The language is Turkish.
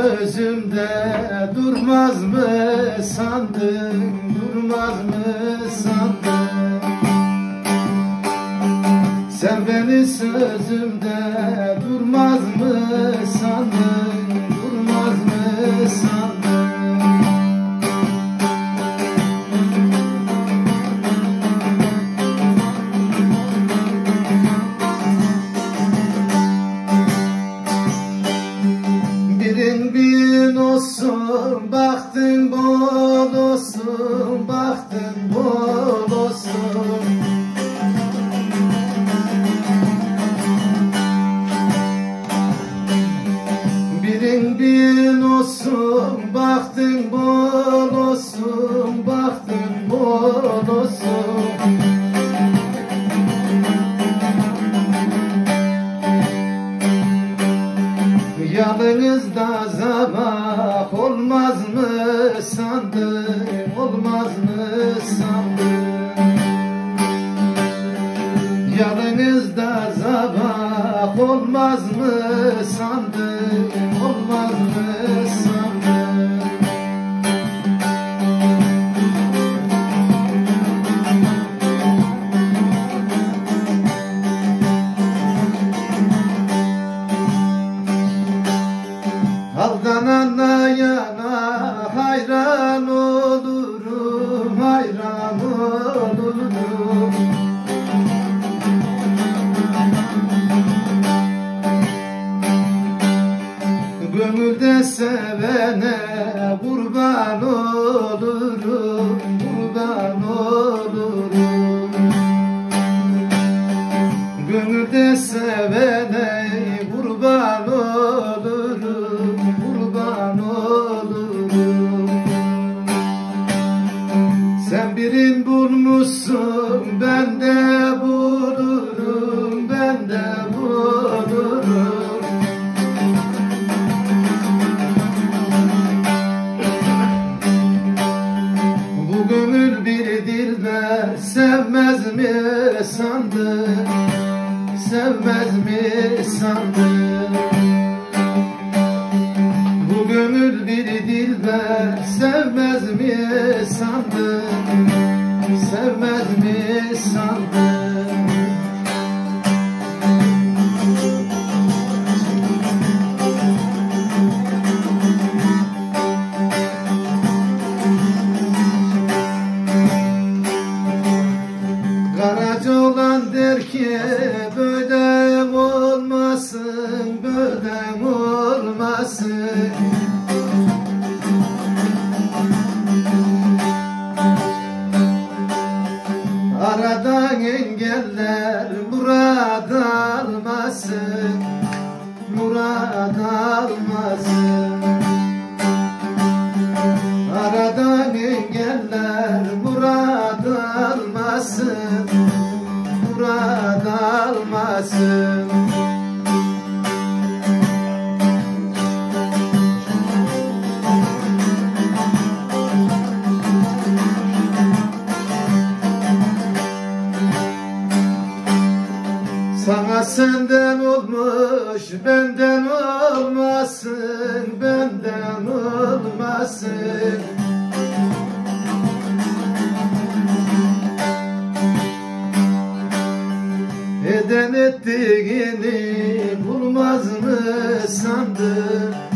sözümde durmaz mı sandın, durmaz mı sandın? Sen beni sözümde durmaz mı sandın, durmaz mı sandın? Birin bin olsun, baktın bol olsun, baktın bol olsun. Birin bin olsun, baktın bol olsun, baktın bol olsun. Yanınızda zabah olmaz mı sandın, olmaz mı sandın? Yanınızda zabah olmaz mı sandın, olmaz mı sandın? Aldanana yana hayran olurum, hayran olurum. Gönülde sevene kurban olurum, kurban olurum. Gönülde sevene kurban olurum, kurban olurum. Sen birin bulmuşsun, ben de bulurum, ben de bulurum. Bu gönül bir dilber sevmez mi sandın, sevmez mi sandın? Bu gönül bir dilber sevmez mi sandın, sevmez mi sandın? Karaca olan der ki böyle olmasın, böyle olmasın. Aradan engeller murad almasın, murad almasın. Aradan engeller murad almasın, murad almasın. Sana senden olmuş, benden olmasın, benden olmasın. Eden ettiğini bulmaz mı sandın?